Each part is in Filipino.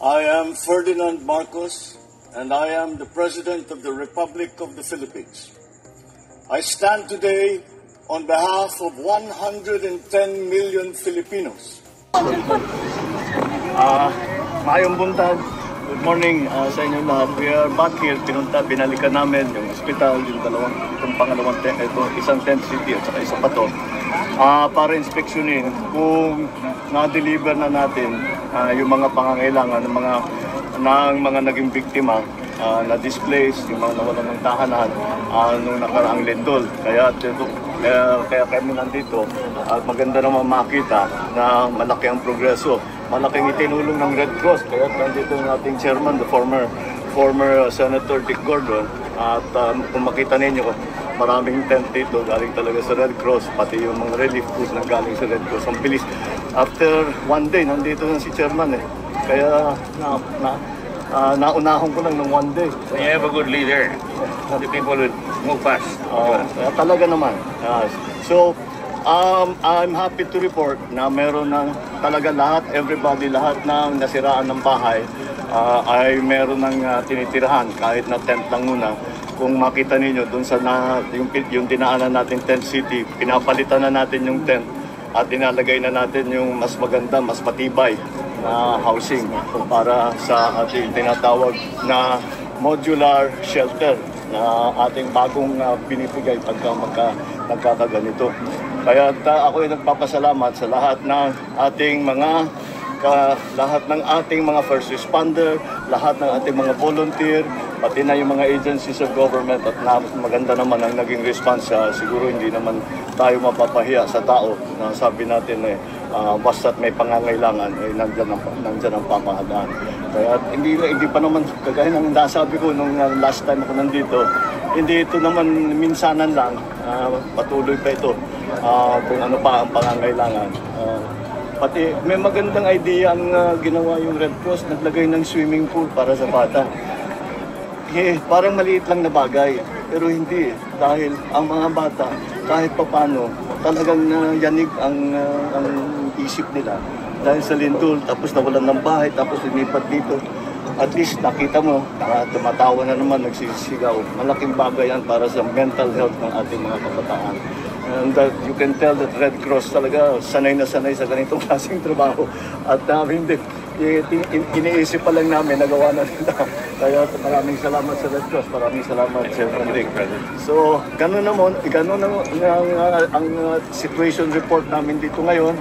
I am Ferdinand Marcos, and I am the President of the Republic of the Philippines. I stand today on behalf of 110 million Filipinos. Mayong buntag. Good morning sa inyo lahat. We are back here. Binalikan namin yung hospital, itong pangalawang tent, isang tent city at saka isa pa to. Para inspeksyonin kung na-deliver na natin yung mga pangangailangan ng mga naging biktima na displaced, yung mga nawalan ng tahanan nung nakaraang lindol. Kaya kami nandito at maganda naman makita na malaki ang progreso. Malaking itinulong ng Red Cross. Kaya nandito ang ating chairman, the former Senator Dick Gordon. At kung makita ninyo, maraming tent dito galing talaga sa Red Cross, pati yung mga relief goods na galing sa Red Cross. Ang bilis. After one day, nandito na si chairman eh. Kaya naunahon ko lang ng one day. So you have a good leader. The people will move fast. Kaya talaga naman. So, I'm happy to report na meron ng talaga lahat ng nasiraan ng bahay ay meron ng tinitirahan kahit na tent lang muna. Kung makita ninyo doon sa yung dinaanan natin tent city, pinapalitan na natin yung tent at inalagay na natin yung mas maganda, mas matibay na housing para sa ating tinatawag na modular shelter na ating bagong binibigay pagka nagkakaganito. Kaya ako ay nagpapasalamat sa lahat ng ating mga first responder, lahat ng ating mga volunteer, pati na yung mga agencies of government at maganda naman ang naging response. Siguro hindi naman tayo mapapahiya sa tao na sabi natin basta't may pangangailangan nandyan ang pamahalaan. Kaya hindi pa naman kagaya ng nasabi ko nung last time ako nandito, hindi ito naman minsanan lang, patuloy pa ito kung ano pa ang pangangailangan. Pati may magandang idea ang ginawa yung Red Cross, naglagay ng swimming pool para sa bata. Parang maliit lang na bagay, pero hindi. Dahil ang mga bata, kahit papano, talagang yanig ang isip nila. Dahil sa lindol, tapos nawalan ng bahay, tapos lumipat dito. At least nakita mo, tumatawa na naman, nagsisigaw. Malaking bagay yan para sa mental health ng ating mga kabataan. And you can tell that Red Cross talaga sanay na sanay sa ganitong klaseng trabaho. At hindi, iniisip pa lang namin, nagawa na nila. Kaya maraming salamat sa Red Cross, maraming salamat Sir Enrique. So, ganun ang situation report namin dito ngayon.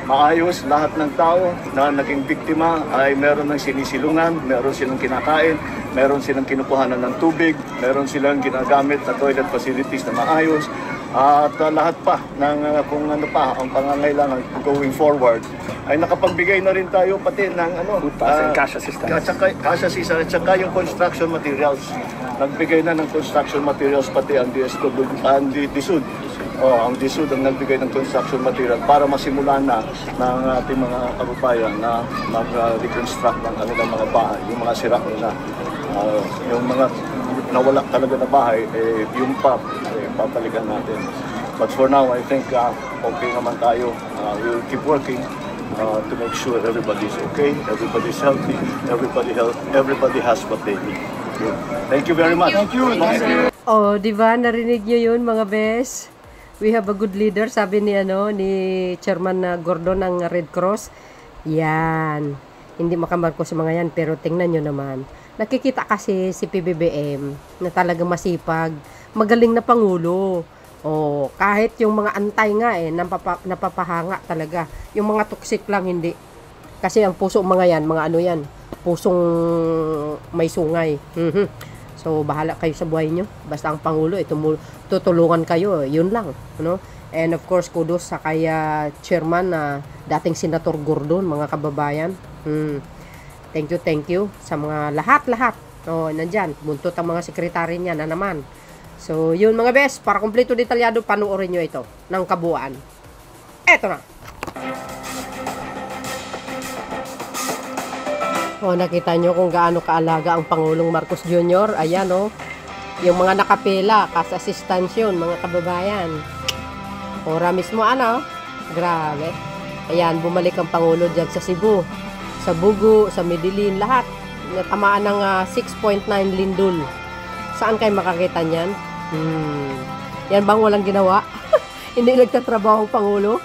Maayos, lahat ng tao na naging biktima ay meron ng sinisilungan, meron silang kinakain, meron silang kinukuhanan ng tubig, meron silang ginagamit na toilet facilities na maayos. At lahat pa ng kung ano pa ang pangangailangan going forward ay nakapagbigay na rin tayo pati ng cash assistance. Cash assistance at saka yung construction materials. Nagbigay na ng construction materials pati ang DSUD. Ang DSUD ang nagbigay ng construction material para masimulan na ng ating mga kababayan na mag-reconstruct ng kanilang mga bahay, yung mga sira nila. Yung mga nawala talaga na bahay, yung papalikan natin. But for now, I think okay naman tayo. We'll keep working to make sure everybody's okay, everybody's healthy, everybody has what they need. Thank you very much. Thank you. Oh, di ba narinig niyo yun mga bes? We have a good leader, sabi ni Chairman Gordon ng Red Cross. Yan. Hindi makamarko sa mga yan, pero tingnan nyo naman. Nakikita kasi si PBBM na talagang masipag, magaling na pangulo. Kahit yung mga antay nga napapahanga talaga. Yung mga toxic lang hindi. Kasi ang puso mga yan, yan, pusong may sungay. So bahala kayo sa buhay nyo. Basta ang pangulo tutulungan kayo, yun lang, And of course, kudos sa kaya chairman na dating Senator Gordon, mga kababayan. Thank you sa mga lahat. Nandyan, buntot ang mga sekretary niya na naman. So, yun mga best, para kumpleto detalyado, panoorin nyo ito ng kabuuan. Eto na. Nakita nyo kung gaano kaalaga ang Pangulong Marcos Jr. Ayan, yung mga nakapila, kas-assistance yun, mga kababayan. Ora mismo, grabe. Ayan, bumalik ang Pangulo dyan sa Cebu. So, sa Bugo, sa Medellin, lahat natamaan ng 6.9 lindol. Saan kayo makakita niyan? Yan bang walang ginawa? Hindi nagtatrabaho ang Pangulo?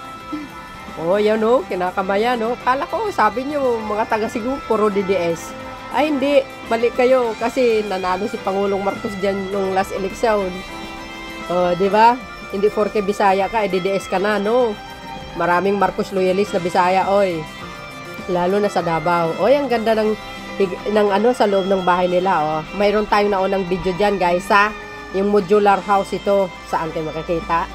Oh, yan o, kinakamayan o. Kala ko, sabi niyo, mga taga Cebu, puro DDS. Ay, hindi. Balik kayo kasi nanalo si Pangulong Marcos dyan nung last election. Di ba? Hindi 4K Bisaya ka, DDS ka na, no? Maraming Marcos loyalist na Bisaya, oy. Lalo na sa Davao. Oy, ang ganda ng sa loob ng bahay nila, oh. Mayroon tayong naunang video dyan, guys, ha? Yung modular house ito. Saan kayo makikita?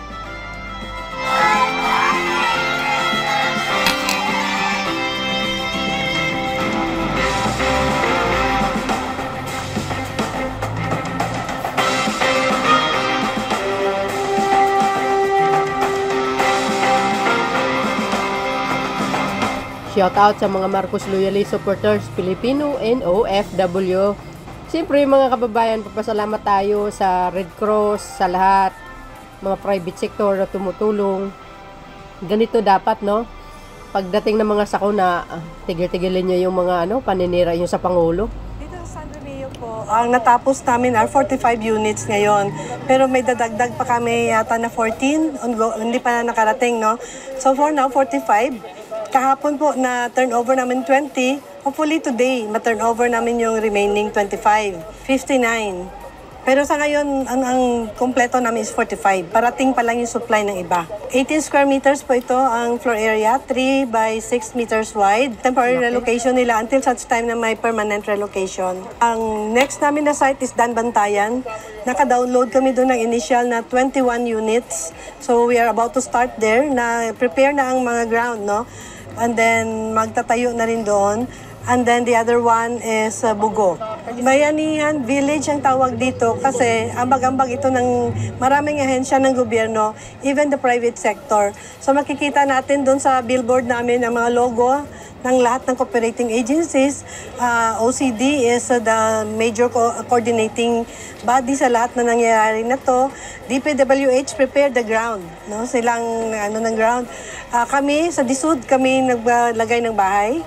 Shout out sa mga Marcos loyalist supporters, Filipino and OFW. Siyempre mga kababayan, papasalamat tayo sa Red Cross, sa lahat, mga private sector na tumutulong. Ganito dapat, no? Pagdating ng mga sakuna, tigil-tigilin nyo yung mga paninira yung sa Pangulo. Dito sa San Romeo po, ang natapos namin are 45 units ngayon. Pero may dadagdag pa kami yata na 14, hindi pa na nakarating, no? So for now, 45. Kahapon po na turnover namin 20. Hopefully today, ma-turnover namin yung remaining 25. 59. Pero sa ngayon, ang kompleto namin is 45. Parating pa lang yung supply ng iba. 18 square meters po ito ang floor area. 3 by 6 meters wide. Temporary relocation nila until such time na may permanent relocation. Ang next namin na site is Danbantayan. Naka-download kami doon ng initial na 21 units. So we are about to start there. Prepare na ang mga ground, no? And then magtatayo na rin doon. And then the other one is Bugo. Bayanihan Village ang tawag dito kasi ambag-ambag ito ng maraming ahensya ng gobyerno, even the private sector. So makikita natin doon sa billboard namin ang mga logo ng lahat ng cooperating agencies. OCD is the major coordinating body sa lahat na nangyayari na to. DPWH prepare the ground, no? Silang ng ground. Kami sa DSUD kami naglagay ng bahay.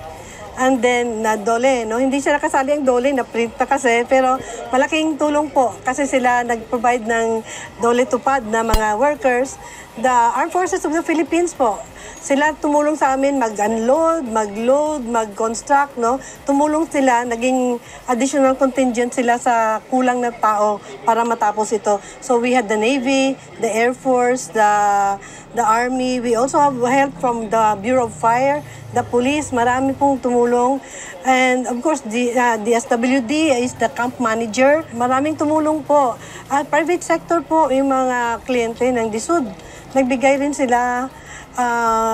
And then, Dole, no? Hindi sila kasali ang Dole, na-print na kasi, pero malaking tulong po kasi sila nag-provide ng Dole Tupad na mga workers. The Armed Forces of the Philippines po, sila tumulong sa amin mag-unload, mag-load, mag-construct, no? Tumulong sila, naging additional contingent sila sa kulang na tao para matapos ito. So we had the Navy, the Air Force, the Army. We also have help from the Bureau of Fire, the police, marami pong tumulong. And of course, the SWD is the camp manager. Maraming tumulong po. Private sector po, yung mga kliyente ng DSUD. Nagbigay rin sila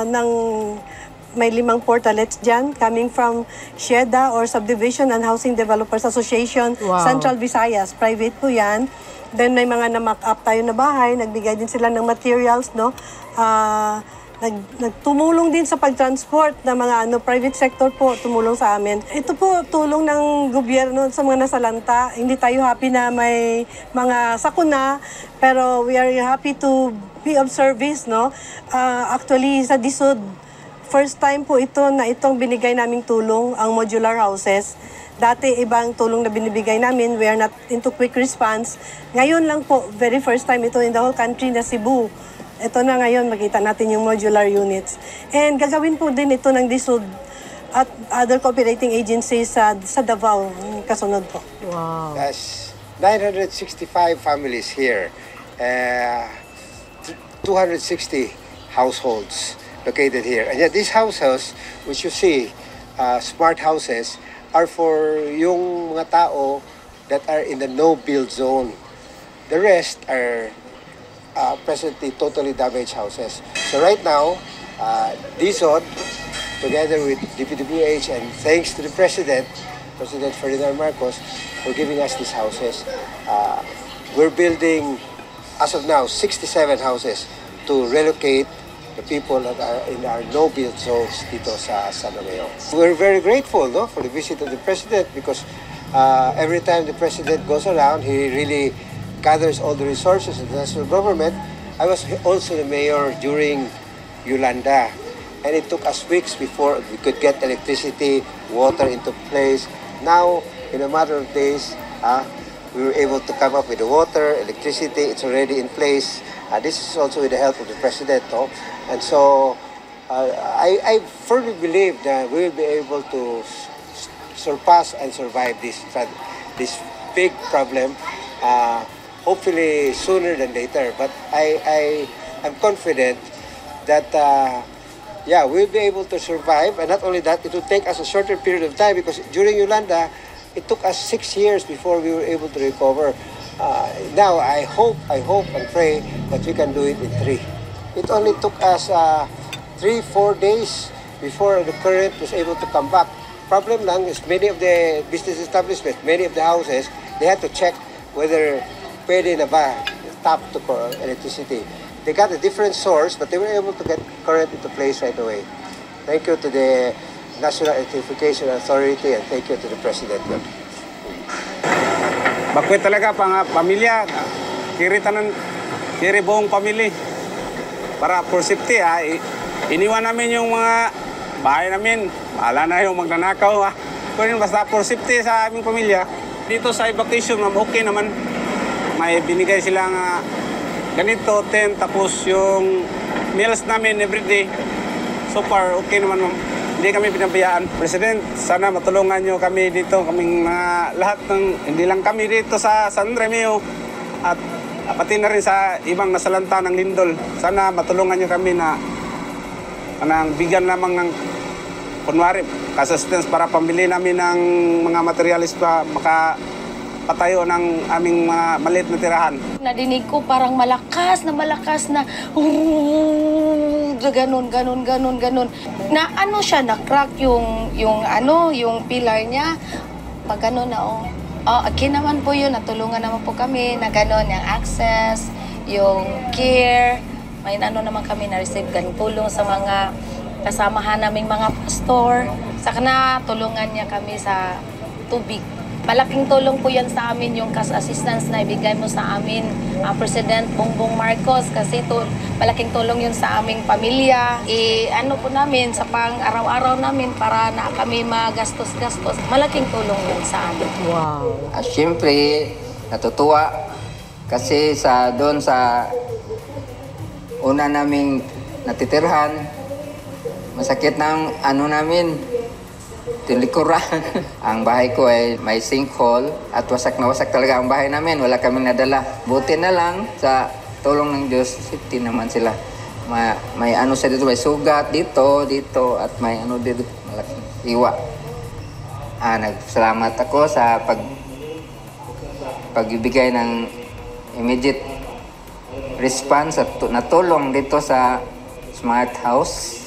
ng may 5 portalets dyan coming from SHEDA or Subdivision and Housing Developers Association, Wow. Central Visayas. Private po yan. Then may mga na-mock up tayo na bahay. Nagbigay din sila ng materials, no? Nagtumulong din sa pagtransport ng mga private sector po, tumulong sa amin. Ito po, tulong ng gobyerno sa mga nasalanta. Hindi tayo happy na may mga sakuna, pero we are happy to be of service, no? Actually, sa DSUD, first time po ito na itong binigay naming tulong, ang modular houses. Dati, ibang tulong na binibigay namin, we are not into quick response. Ngayon lang po, very first time ito in the whole country na Cebu. Ito na ngayon, makita natin yung modular units. And gagawin po din ito ng DSUD at other cooperating agencies sa Davao, kasunod po. Wow. There's 965 families here, 260 households located here. And yet these houses, which you see, smart houses, are for yung mga tao that are in the no-build zone. The rest are presently totally damaged houses. So right now, DSOD, together with DPWH, and thanks to the President Ferdinand Marcos, for giving us these houses. We're building, as of now, 67 houses to relocate the people that are in our no-build zones dito sa San Romeo. We're very grateful, no, for the visit of the President because every time the President goes around, he really gathers all the resources of the national government. I was also the mayor during Yolanda. and it took us weeks before we could get electricity, water into place. Now, in a matter of days, we were able to come up with the water, electricity, it's already in place. This is also with the help of the President. And so, I firmly believe that we will be able to surpass and survive this big problem, hopefully sooner than later. But I'm confident that we'll be able to survive, and not only that, it will take us a shorter period of time because during Yolanda, it took us 6 years before we were able to recover. Now, I hope and pray that we can do it in 3. It only took us 3-4 days before the current was able to come back. Problem lang is many of the business establishments, many of the houses, they had to check whether pwede na ba tap to electricity. They got a different source, but they were able to get current into place right away. Thank you to the National Electrification Authority and thank you to the President. Bakwet talaga pamilya, kiri buong pamilya. Para for safety, iniwan namin yung mga bahay namin. Bahala na yung magnanakaw. Pero basta for safety sa aming pamilya. Dito sa evacuation, okay naman. May binigay silang ganito, tent, tapos yung meals namin everyday. So far, okay naman. Hindi kami pinabayaan. President, sana matulungan nyo kami dito, kaming lahat ng, hindi lang kami dito sa San Remeo at pati na rin sa ibang nasalanta ng lindol. Sana matulungan nyo kami na bigyan lamang ng kunwari, assistance para pambili namin ng mga materialis pa makapatayo ng aming mga maliit na tirahan. Nadinig ko parang malakas na ganon. Na ano siya, na-crack yung pillar niya. Pag gano'n na, akin naman po yun, natulungan naman po kami na gano'n, yung access, yung care. May naman kami na-receive ganong tulong sa mga kasamahan naming mga pastor. Saka na tulungan niya kami sa tubig. Malaking tulong po yan sa amin, yung cash assistance na ibigay mo sa amin, President Bongbong Marcos, kasi malaking tulong yun sa aming pamilya. Ano po namin, sa pang-araw-araw namin para na kami magastos-gastos. Malaking tulong yun sa amin. Wow. Siyempre, natutuwa kasi doon sa una naming natitirhan, masakit ng namin, tilikuran. Ang bahay ko ay may sinkhole at wasak na wasak talaga ang bahay namin. Wala kaming nadala. Buti na lang sa tulong ng Diyos, safety naman sila. May sa dito, may sugat dito, at may dito, malaking iwa. Nagsalamat ako sa pagbibigay ng immediate response at natulong dito sa Smart House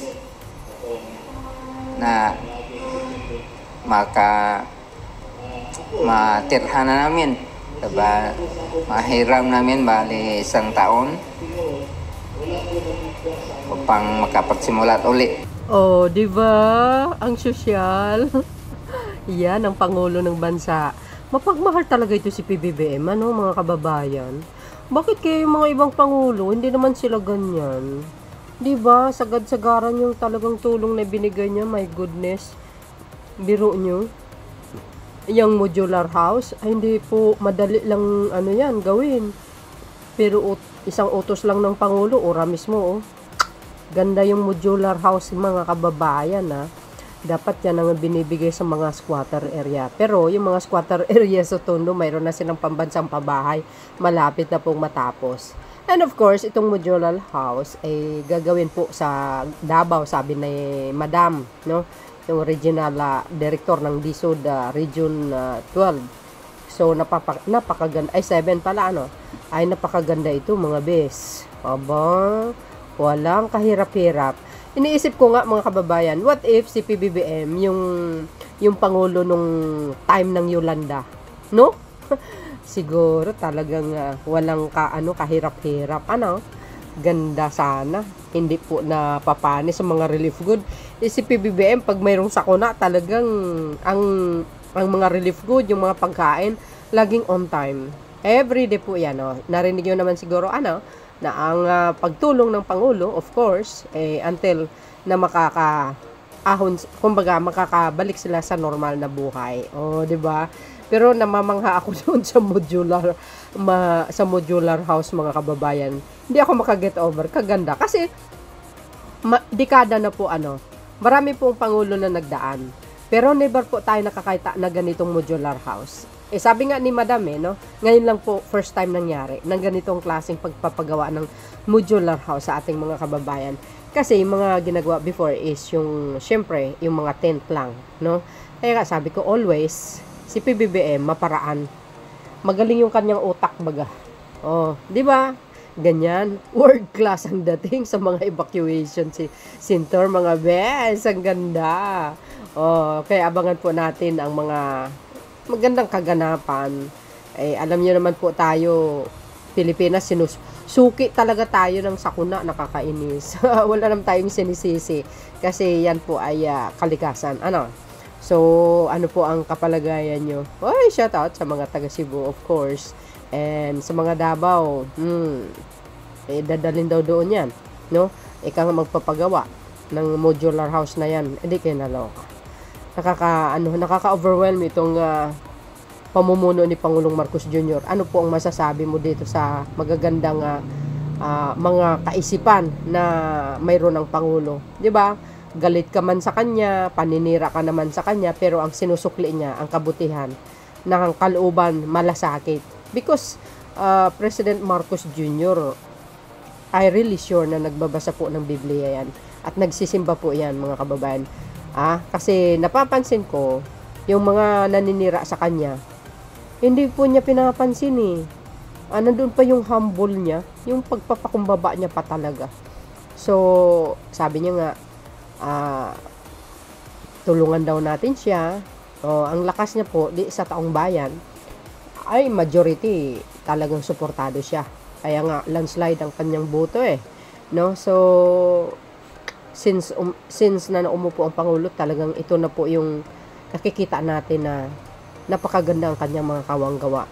na matirhan na namin. Diba? Mahiram namin bali 1 taon upang makapagsimulat uli. Oh, di ba? Ang sosyal. Yan ang Pangulo ng Bansa. Mapagmahal talaga ito si PBBM, mga kababayan. Bakit kaya yung mga ibang Pangulo, hindi naman sila ganyan? Di ba? Sagad-sagaran yung talagang tulong na binigay niya. My goodness. Biro nyo. Yung modular house, ay hindi po madali lang yan gawin. Pero isang utos lang ng Pangulo, ora mismo. Ganda yung modular house, mga kababayan. Dapat yan ang binibigay sa mga squatter area. Pero yung mga squatter area sa Tondo, mayroon na silang pambansang pabahay. Malapit na pong matapos. And of course, itong modular house ay gagawin po sa Davao, sabi ni Madam, no? Yung regional director ng DSUD Region 12. So, napakaganda. Ay, 7 pala, Ay, napakaganda ito, mga bes. Aba, walang kahirap-hirap. Iniisip ko nga, mga kababayan, what if si PBBM, yung Pangulo nung time ng Yolanda, no? Siguro talagang walang kahirap-hirap. Ganda sana. Hindi po napapani sa mga relief good. Si PBBM, pag mayroong sakuna, talagang ang mga relief good, yung mga pagkain, laging on time. Everyday po yan. Narinig nyo naman siguro, na ang pagtulong ng Pangulo, of course, until na kumbaga makakabalik sila sa normal na buhay. O, di ba? Pero namamangha ako doon sa modular house, mga kababayan. Hindi ako makaget over. Kaganda. Kasi, dekada na po marami pong Pangulo na nagdaan. Pero never po tayo nakakita na ganitong modular house. Sabi nga ni Madam, ngayon lang po first time nangyari ng ganitong klaseng pagpapagawa ng modular house sa ating mga kababayan. Kasi yung mga ginagawa before is syempre, yung mga tent lang, no? Kaya sabi ko always, si PBBM maparaan. Magaling yung kanyang utak baga. Oh, di ba? Ganyan, world class ang dating sa mga evacuation center, mga bes, ang ganda. Oh, kaya abangan po natin ang mga magandang kaganapan. Alam niyo naman po tayo, Pilipinas, suki talaga tayo ng sakuna, nakakainis. Wala naman tayong sinisisi kasi yan po ay kalikasan. So, ano po ang kapalagayan nyo? Oy, shout out sa mga taga Cebu, of course. And sa mga Davao, dadalhin daw doon yan, no? Ika nga magpapagawa ng modular house na yan, hindi kayo naloka. Nakaka-overwhelm itong pamumuno ni Pangulong Marcos Jr. Ano po ang masasabi mo dito sa magagandang mga kaisipan na mayroon ng Pangulo? 'Di ba? Galit ka man sa kanya, paninira ka naman sa kanya, pero ang sinusukli niya, ang kabutihan, ng kalooban malasakit. Because President Marcos Jr., I really sure na nagbabasa po ng Biblia yan. At nagsisimba po yan, mga kababayan. Kasi napapansin ko, yung mga naninira sa kanya, hindi po niya pinapansin nandun pa yung humble niya, yung pagpapakumbaba niya pa talaga. So, sabi niya nga, tulungan daw natin siya. Ang lakas niya po, sa taong bayan, ay majority talagang suportado siya. Kaya nga, landslide ang kanyang boto no? So, since na umupo ang Pangulo, talagang ito na po yung nakikita natin na napakaganda ang kanyang mga kawanggawa.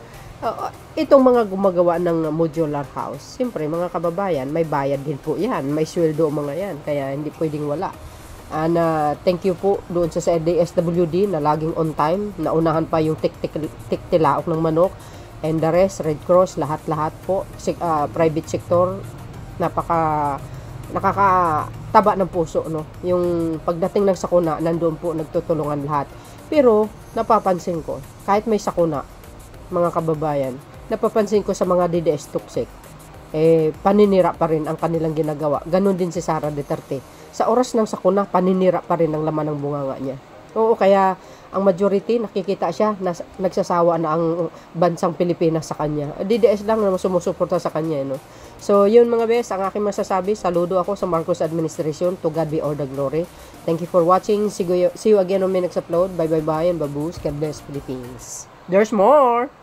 Itong mga gumagawa ng modular house, siyempre mga kababayan, may bayad din po yan, may sweldo mga yan, kaya hindi pwedeng wala. Thank you po doon sa DSWD na laging on time, naunahan pa yung tiktilaok ng manok, and the rest, Red Cross, lahat-lahat po, private sector, nakakataba ng puso, no? Yung pagdating ng sakuna, nandoon po nagtutulungan lahat. Pero napapansin ko, kahit may sakuna, mga kababayan, napapansin ko sa mga DDS toxic, paninira pa rin ang kanilang ginagawa. Ganon din si Sara Duterte. Sa oras ng sakuna, paninira pa rin ang laman ng bunganga niya. Oo, kaya ang majority, nakikita siya na nagsasawa na ang bansang Pilipinas sa kanya. DDS lang na sumusuporta sa kanya, no? So, yun mga bes, ang aking masasabi. Saludo ako sa Marcos administration. To God be all the glory. Thank you for watching. See you again on my next upload. Bye, and baboos. God bless Philippines. There's more!